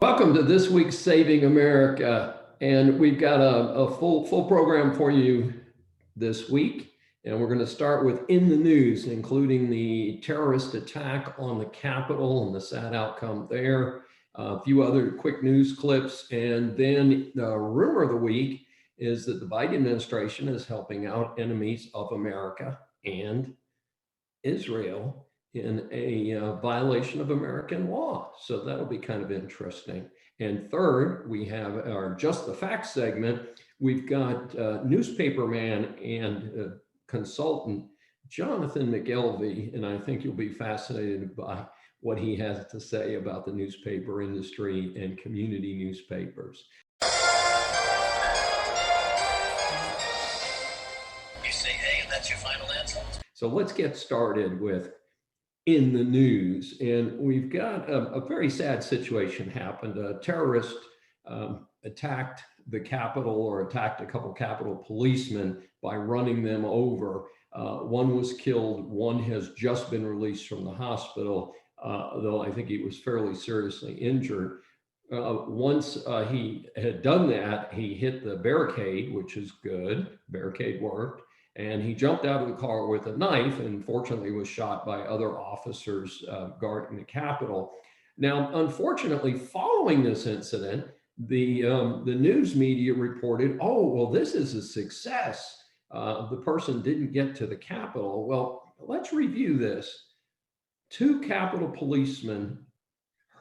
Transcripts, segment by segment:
Welcome to this week's Saving America, and we've got a full program for you this week. And we're going to start with in the news, including the terrorist attack on the Capitol and the sad outcome there, a few other quick news clips, and then the rumor of the week is that the Biden administration is helping out enemies of America and Israel in a violation of American law. So that'll be kind of interesting. And third, we have our Just the Facts segment. We've got newspaperman and consultant Jonathan McElvey, and I think you'll be fascinated by what he has to say about the newspaper industry and community newspapers. You say A, and that's your final answer? So let's get started with in the news. And we've got a very sad situation happened. A terrorist attacked the Capitol, or attacked a couple Capitol policemen by running them over. One was killed. One has just been released from the hospital, though I think he was fairly seriously injured. Once he had done that, he hit the barricade, which is good. Barricade worked. And he jumped out of the car with a knife and fortunately was shot by other officers guarding the Capitol. Now, unfortunately, following this incident, the news media reported, oh, well, this is a success. The person didn't get to the Capitol. Well, let's review this. 2 Capitol policemen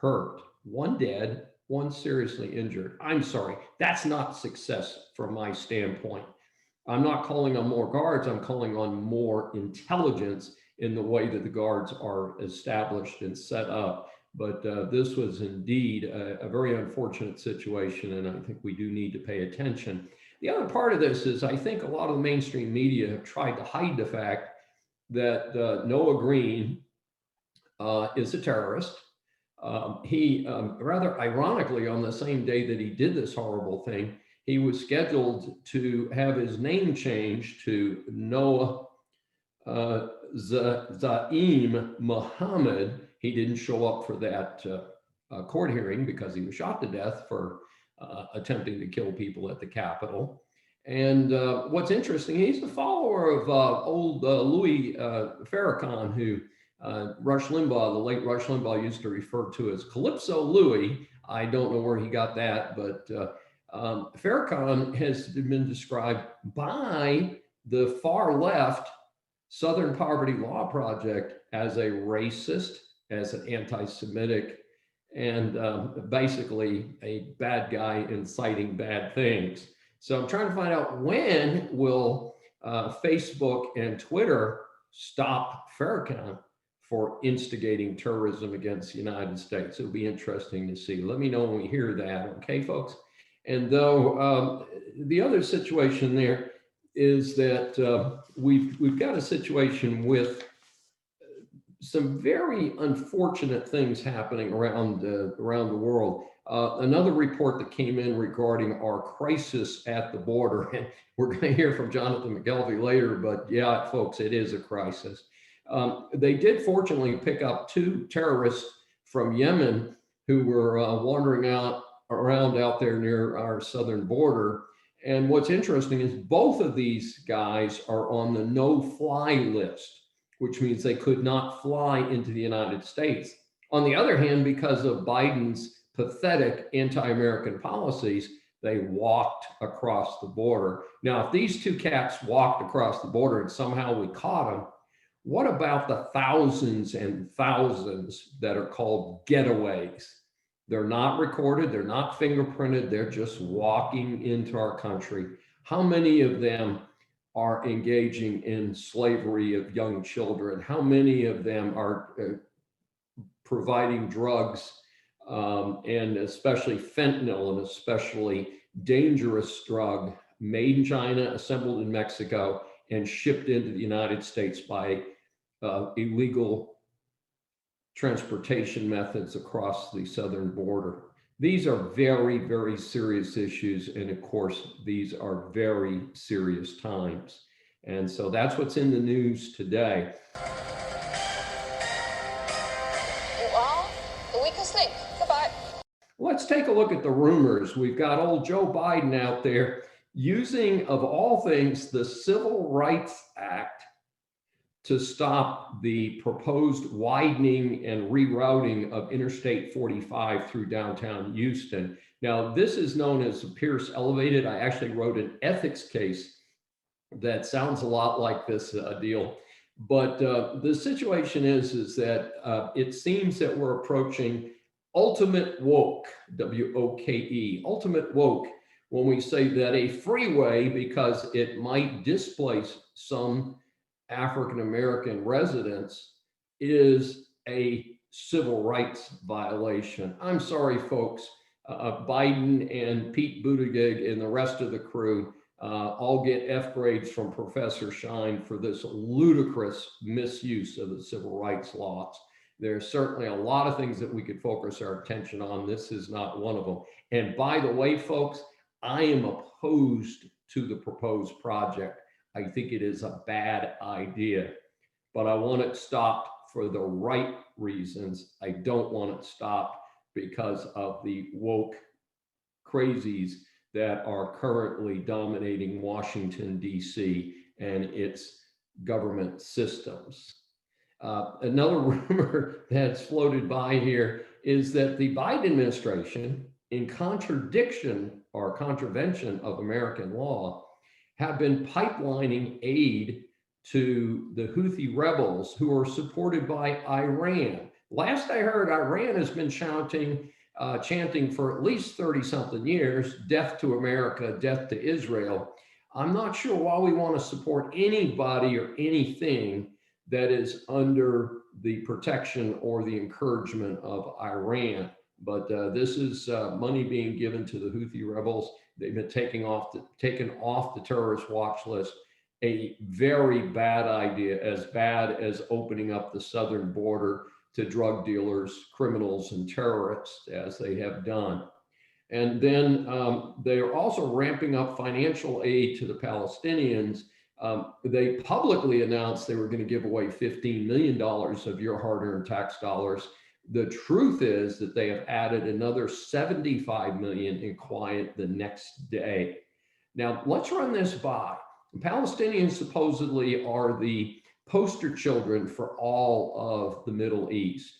hurt, 1 dead, 1 seriously injured. I'm sorry, that's not success from my standpoint. I'm not calling on more guards, I'm calling on more intelligence in the way that the guards are established and set up. But this was indeed a very unfortunate situation, and I think we do need to pay attention. The other part of this is I think a lot of the mainstream media have tried to hide the fact that Noah Green is a terrorist. He, rather ironically, on the same day that he did this horrible thing, he was scheduled to have his name changed to Noah Zaim Muhammad. He didn't show up for that court hearing because he was shot to death for attempting to kill people at the Capitol. And what's interesting, he's the follower of old Louis Farrakhan, who Rush Limbaugh, the late Rush Limbaugh, used to refer to as Calypso Louis. I don't know where he got that, but Farrakhan has been described by the far left Southern Poverty Law Project as a racist, as an anti-Semitic, and basically a bad guy inciting bad things. So I'm trying to find out, when will Facebook and Twitter stop Farrakhan for instigating terrorism against the United States? It'll be interesting to see. Let me know when we hear that, okay, folks? And though the other situation there is that we've got a situation with some very unfortunate things happening around the world. Another report that came in regarding our crisis at the border, and we're going to hear from Jonathan McElvey later, but yeah, folks, it is a crisis. They did fortunately pick up 2 terrorists from Yemen who were wandering around out there near our southern border. And what's interesting is both of these guys are on the no-fly list, which means they could not fly into the United States. On the other hand, because of Biden's pathetic anti-American policies, they walked across the border. Now, if these 2 cats walked across the border and somehow we caught them, what about the thousands and thousands that are called getaways? They're not recorded, they're not fingerprinted, they're just walking into our country. How many of them are engaging in slavery of young children? How many of them are providing drugs, and especially fentanyl, an especially dangerous drug made in China, assembled in Mexico, and shipped into the United States by illegal transportation methods across the southern border? These are very, very serious issues. And of course, these are very serious times. And so that's what's in the news today. You are the weakest link. Goodbye. Let's take a look at the rumors. We've got old Joe Biden out there using, of all things, the Civil Rights Act to stop the proposed widening and rerouting of Interstate 45 through downtown Houston. Now, this is known as Pierce Elevated. I actually wrote an ethics case that sounds a lot like this deal. But the situation is that it seems that we're approaching ultimate woke, W-O-K-E, ultimate woke, when we say that a freeway, because it might displace some African-American residents, is a civil rights violation. I'm sorry, folks. Biden and Pete Buttigieg and the rest of the crew all get F grades from Professor Schein for this ludicrous misuse of the civil rights laws. There's certainly a lot of things that we could focus our attention on. This is not one of them. And by the way, folks, I am opposed to the proposed project. I think it is a bad idea, but I want it stopped for the right reasons. I don't want it stopped because of the woke crazies that are currently dominating Washington, D.C. and its government systems. Another rumor that's floated by here is that the Biden administration, in contradiction or contravention of American law, have been pipelining aid to the Houthi rebels who are supported by Iran. Last I heard, Iran has been chanting for at least 30-something years, death to America, death to Israel. I'm not sure why we want to support anybody or anything that is under the protection or the encouragement of Iran. But this is money being given to the Houthi rebels. They've been taken off the terrorist watch list. A very bad idea, as bad as opening up the southern border to drug dealers, criminals, and terrorists, as they have done. And then they are also ramping up financial aid to the Palestinians. They publicly announced they were going to give away $15 million of your hard-earned tax dollars. The truth is that they have added another $75 million in quiet the next day. Now, let's run this by. The Palestinians supposedly are the poster children for all of the Middle East.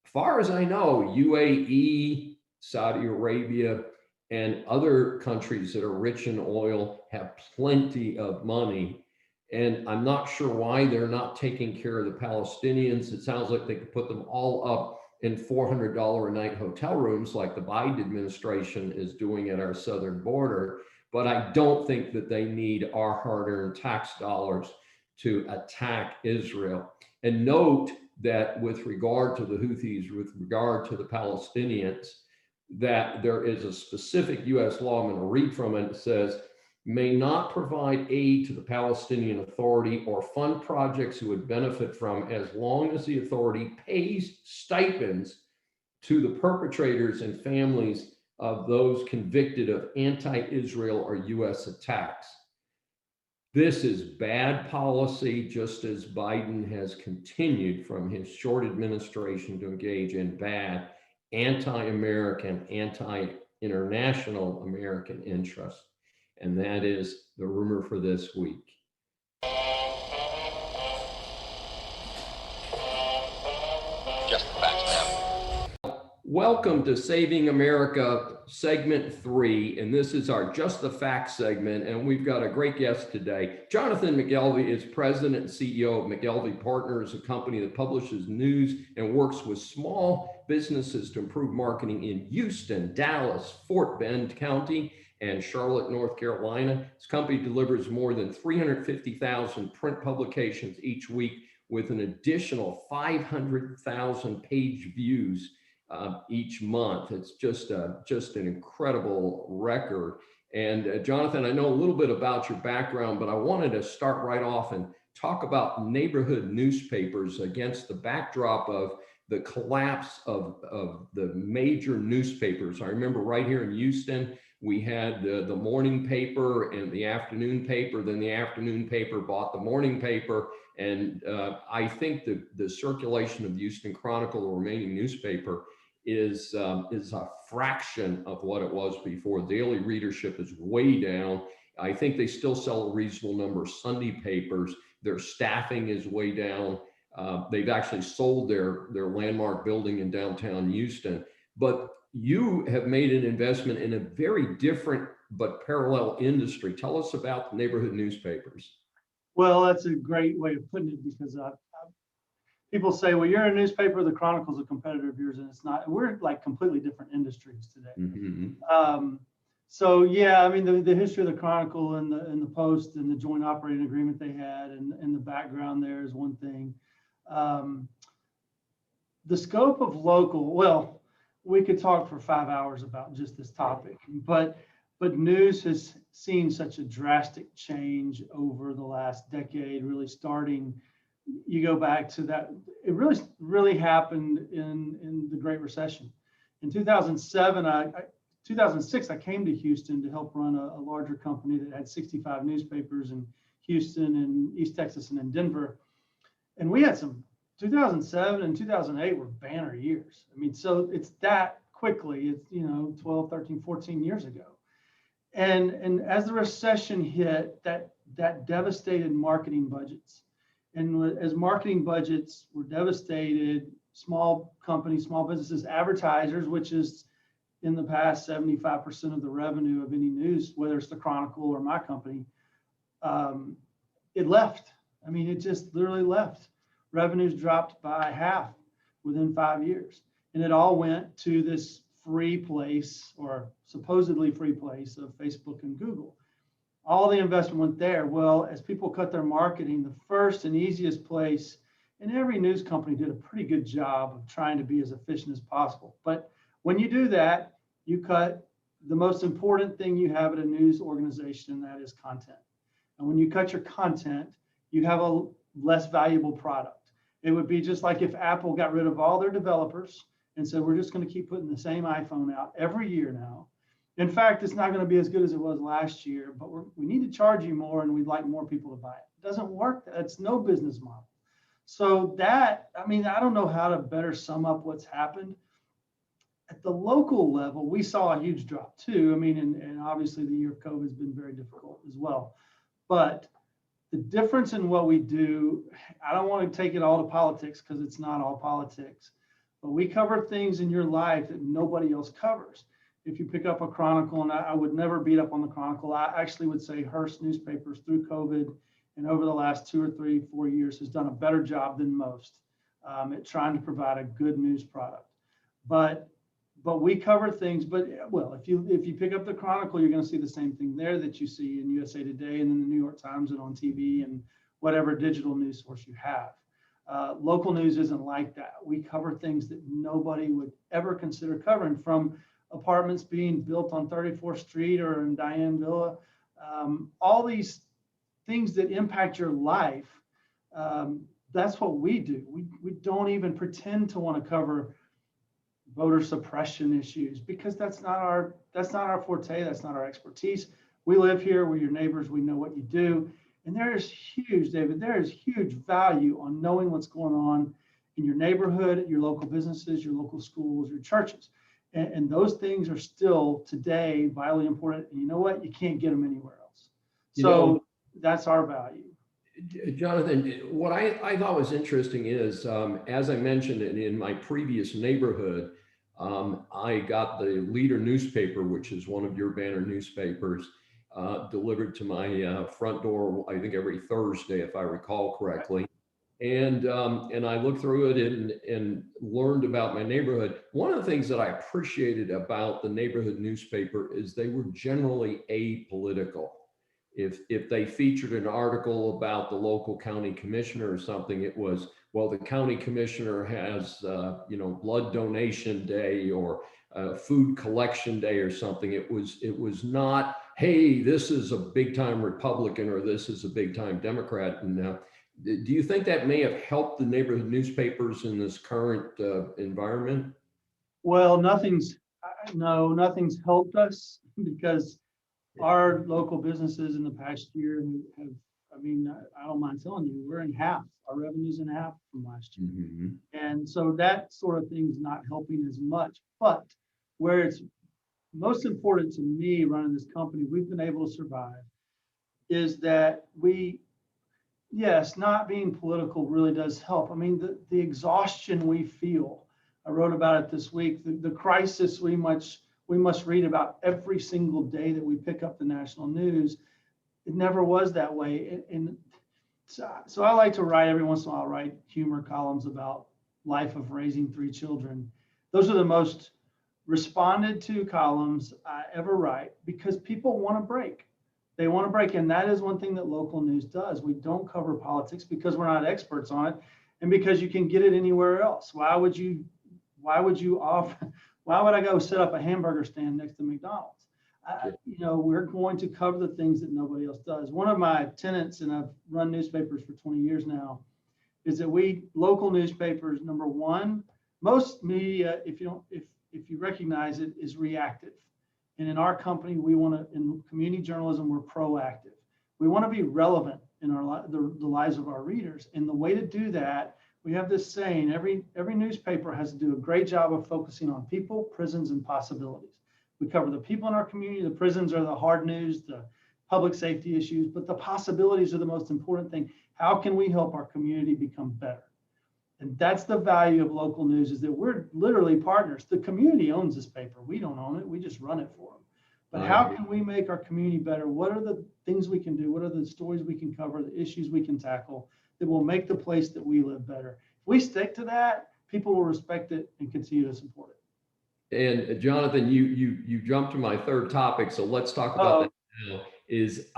As far as I know, UAE, Saudi Arabia, and other countries that are rich in oil have plenty of money. And I'm not sure why they're not taking care of the Palestinians. It sounds like they could put them all up in $400 a night hotel rooms like the Biden administration is doing at our southern border. But I don't think that they need our hard-earned tax dollars to attack Israel. And note that with regard to the Houthis, with regard to the Palestinians, that there is a specific US law, I'm going to read from it. It says, may not provide aid to the Palestinian Authority or fund projects who would benefit from, as long as the authority pays stipends to the perpetrators and families of those convicted of anti-Israel or US attacks. This is bad policy, just as Biden has continued from his short administration to engage in bad anti-American, anti-international American interests. And that is the rumor for this week. Just the facts, ma'am. Welcome to Saving America segment 3, and this is our Just the Facts segment, and we've got a great guest today. Jonathan McGelvey is president and CEO of McGelvey Partners, a company that publishes news and works with small businesses to improve marketing in Houston, Dallas, Fort Bend County, and Charlotte, North Carolina. This company delivers more than 350,000 print publications each week with an additional 500,000 page views each month. It's just an incredible record. And Jonathan, I know a little bit about your background, but I wanted to start right off and talk about neighborhood newspapers against the backdrop of the collapse of the major newspapers. I remember right here in Houston, we had the morning paper and the afternoon paper. Then the afternoon paper bought the morning paper. And I think the circulation of the Houston Chronicle, the remaining newspaper, is a fraction of what it was before. Daily readership is way down. I think they still sell a reasonable number of Sunday papers. Their staffing is way down. They've actually sold their landmark building in downtown Houston. But you have made an investment in a very different but parallel industry. Tell us about the neighborhood newspapers. Well, that's a great way of putting it, because people say, well, you're a newspaper, the Chronicle's a competitor of yours, and it's not. We're like completely different industries today. Mm-hmm. So yeah, I mean, the history of the Chronicle and the Post and the joint operating agreement they had, and the background there is one thing. The scope of local, well, we could talk for 5 hours about just this topic, but news has seen such a drastic change over the last decade, really starting, you go back to that, it really happened in the Great Recession. In 2007, 2006, I came to Houston to help run a larger company that had 65 newspapers in Houston and East Texas and in Denver. And we had 2007 and 2008 were banner years. I mean, so it's that quickly, it's, 12, 13, 14 years ago. And as the recession hit, that devastated marketing budgets. And as marketing budgets were devastated, small companies, small businesses, advertisers, which is in the past 75% of the revenue of any news, whether it's the Chronicle or my company, it left. I mean, it just literally left. Revenues dropped by half within 5 years. And it all went to this free place, or supposedly free place, of Facebook and Google. All the investment went there. Well, as people cut their marketing, the first and easiest place, and every news company did a pretty good job of trying to be as efficient as possible. But when you do that, you cut the most important thing you have at a news organization, and that is content. And when you cut your content, you have a less valuable product. It would be just like if Apple got rid of all their developers and said, we're just going to keep putting the same iPhone out every year now. In fact, it's not going to be as good as it was last year, but we need to charge you more, and we'd like more people to buy it. It doesn't work. That's no business model. So that, I mean, I don't know how to better sum up what's happened. At the local level, we saw a huge drop too. I mean, and obviously the year of COVID has been very difficult as well. But the difference in what we do, I don't want to take it all to politics, because it's not all politics, but we cover things in your life that nobody else covers. If you pick up a Chronicle, and I would never beat up on the Chronicle, I actually would say Hearst newspapers through COVID and over the last 2 or 3, 4 years has done a better job than most at trying to provide a good news product. But we cover things, but well, if you pick up the Chronicle, you're going to see the same thing there that you see in USA Today and in the New York Times and on TV and whatever digital news source you have. Local news isn't like that. We cover things that nobody would ever consider covering, from apartments being built on 34th Street or in Diane Villa, all these things that impact your life. That's what we do. We don't even pretend to want to cover voter suppression issues, because that's not our forte. That's not our expertise. We live here. We're your neighbors. We know what you do. And there is huge, David, there is huge value on knowing what's going on in your neighborhood, your local businesses, your local schools, your churches. And those things are still today vitally important. And you know what? You can't get them anywhere else. So that's our value. Jonathan, what I thought was interesting is, as I mentioned in my previous neighborhood, I got the Leader newspaper, which is one of your banner newspapers, delivered to my front door, I think every Thursday, if I recall correctly. And I looked through it and learned about my neighborhood. One of the things that I appreciated about the neighborhood newspaper is they were generally apolitical. If they featured an article about the local county commissioner or something, it was, well, the county commissioner has, blood donation day or food collection day or something. It was not, hey, this is a big time Republican or this is a big time Democrat. And do you think that may have helped the neighborhood newspapers in this current environment? Well, nothing's helped us, because our local businesses in the past year have I mean, I don't mind telling you, we're in half. Our revenue's in half from last year. Mhm. And so that sort of thing's not helping as much. But where it's most important to me running this company, we've been able to survive, is that yes, not being political really does help. I mean, the exhaustion we feel. I wrote about it this week. The crisis we must read about every single day that we pick up the national news. It never was that way. And so I like to write every once in a while, write humor columns about life of raising 3 children. Those are the most responded to columns I ever write because people want to break. They want to break. And that is one thing that local news does. We don't cover politics because we're not experts on it and because you can get it anywhere else. Why would I go set up a hamburger stand next to McDonald's? We're going to cover the things that nobody else does. One of my tenets, and I've run newspapers for 20 years now, is that local newspapers, number one, most media, if you recognize it, is reactive. And in our company, in community journalism, we're proactive. We want to be relevant in the lives of our readers. And the way to do that, we have this saying, every newspaper has to do a great job of focusing on people, prisons, and possibilities. We cover the people in our community. The prisons are the hard news, the public safety issues, but the possibilities are the most important thing. How can we help our community become better? And that's the value of local news, is that we're literally partners. The community owns this paper. We don't own it. We just run it for them. But how can we make our community better? What are the things we can do? What are the stories we can cover, the issues we can tackle that will make the place that we live better? If we stick to that, people will respect it and continue to support it. And Jonathan, you jumped to my third topic, so let's talk about that now.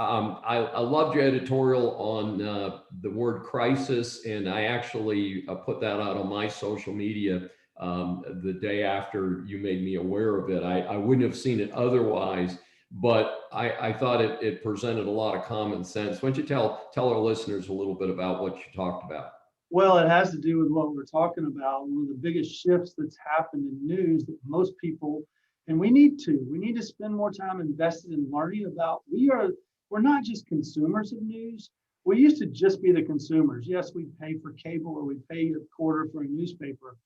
I loved your editorial on the word crisis, and I actually put that out on my social media the day after you made me aware of it. I wouldn't have seen it otherwise, but I thought it presented a lot of common sense. Why don't you tell our listeners a little bit about what you talked about? Well, it has to do with what we're talking about. One of the biggest shifts that's happened in news that most people, and we need to spend more time invested in learning about. We're not just consumers of news. We used to just be the consumers. Yes, we pay for cable or we pay a quarter for a newspaper.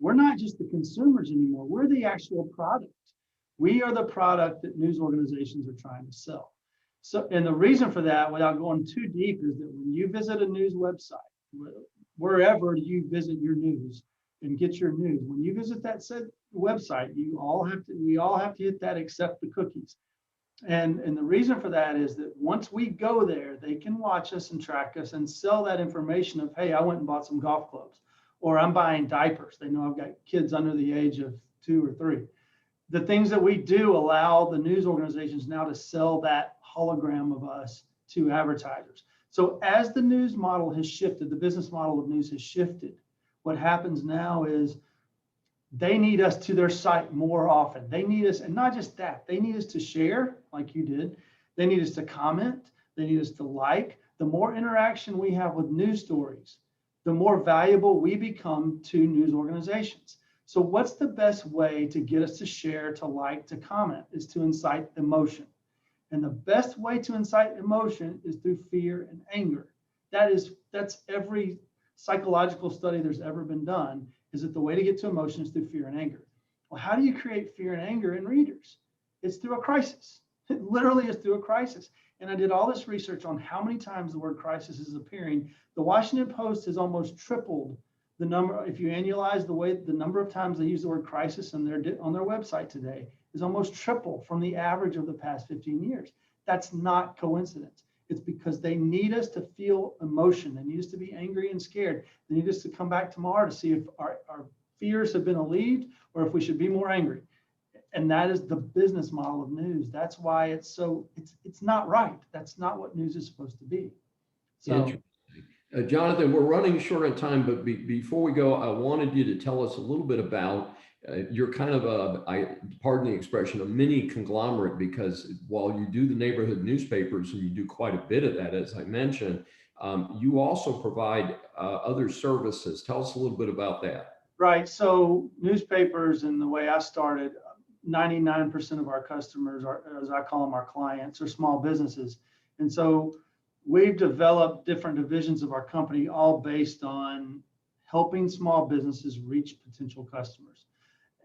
We're not just the consumers anymore. We're the actual product. We are the product that news organizations are trying to sell. So, and the reason for that, without going too deep, is that when you visit a news website, wherever you visit your news and get your news, when you visit that said website, we all have to hit that accept the cookies. And the reason for that is that once we go there, they can watch us and track us and sell that information of, hey, I went and bought some golf clubs, or I'm buying diapers. They know I've got kids under the age of 2 or 3. The things that we do allow the news organizations now to sell that hologram of us to advertisers. So as the news model has shifted, the business model of news has shifted, what happens now is they need us to their site more often. They need us, and not just that, they need us to share like you did. They need us to comment. They need us to like. The more interaction we have with news stories, the more valuable we become to news organizations. So what's the best way to get us to share, to like, to comment, is to incite emotion. And the best way to incite emotion is through fear and anger. That's every psychological study there's ever been done, is that the way to get to emotion is through fear and anger. Well, how do you create fear and anger in readers? It's through a crisis. It literally is through a crisis. And I did all this research on how many times the word crisis is appearing. The Washington Post has almost tripled the number. If you annualize the number of times they use the word crisis on their website today, is almost triple from the average of the past 15 years. That's not coincidence. It's because they need us to feel emotion. They need us to be angry and scared. They need us to come back tomorrow to see if our fears have been alleviated or if we should be more angry. And that is the business model of news. That's why it's not right. That's not what news is supposed to be. So, Jonathan, we're running short on time, but before we go, I wanted you to tell us a little bit about you're kind of pardon the expression, a mini conglomerate, because while you do the neighborhood newspapers and you do quite a bit of that, as I mentioned, you also provide other services. Tell us a little bit about that. Right. So newspapers, and the way I started, 99% of our customers are, as I call them, our clients, are small businesses. And so we've developed different divisions of our company, all based on helping small businesses reach potential customers.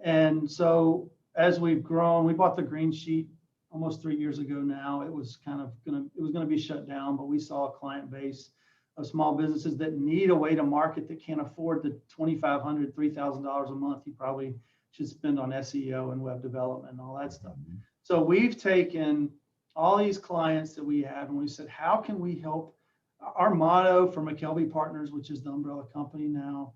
And so as we've grown, we bought the Green Sheet almost 3 years ago now. It was gonna be shut down, but we saw a client base of small businesses that need a way to market, that can't afford the $2,500, $3,000 a month you probably should spend on SEO and web development and all that stuff. So we've taken all these clients that we have and we said, how can we help? Our motto for McKelvey Partners, which is the umbrella company now,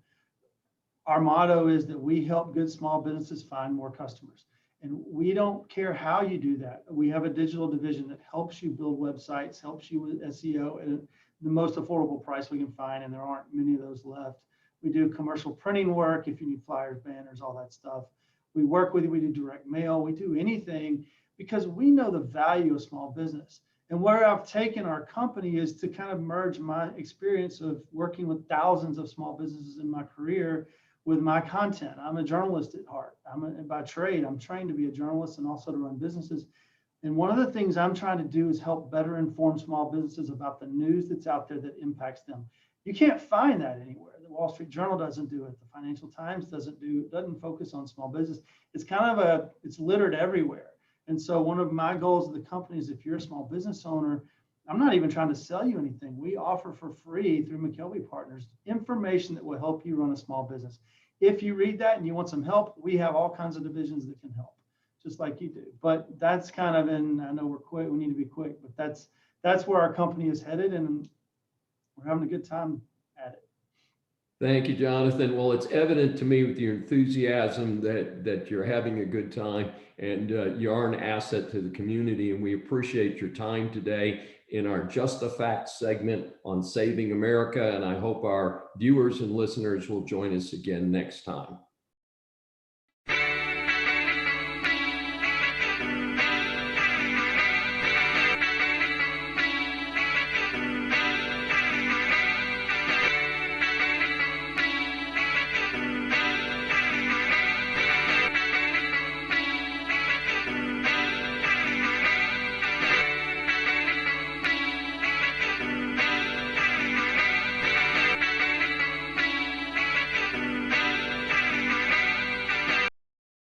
our motto is that we help good small businesses find more customers. And we don't care how you do that. We have a digital division that helps you build websites, helps you with SEO at the most affordable price we can find, and there aren't many of those left. We do commercial printing work if you need flyers, banners, all that stuff. We work with you, we do direct mail, we do anything because we know the value of small business. And where I've taken our company is to kind of merge my experience of working with thousands of small businesses in my career with my content. I'm a journalist at heart. By trade, I'm trained to be a journalist and also to run businesses. And one of the things I'm trying to do is help better inform small businesses about the news that's out there that impacts them. You can't find that anywhere. The Wall Street Journal doesn't do it. The Financial Times doesn't focus on small business. It's kind of it's littered everywhere. And so one of my goals of the company is, if you're a small business owner, I'm not even trying to sell you anything. We offer for free through McKelvey Partners information that will help you run a small business. If you read that and you want some help, we have all kinds of divisions that can help, just like you do. But that's kind of I know we're quick, we need to be quick, but that's where our company is headed, and we're having a good time at it. Thank you, Jonathan. Well, it's evident to me with your enthusiasm that you're having a good time, and you are an asset to the community, and we appreciate your time today in our Just the Facts segment on Saving America, and I hope our viewers and listeners will join us again next time.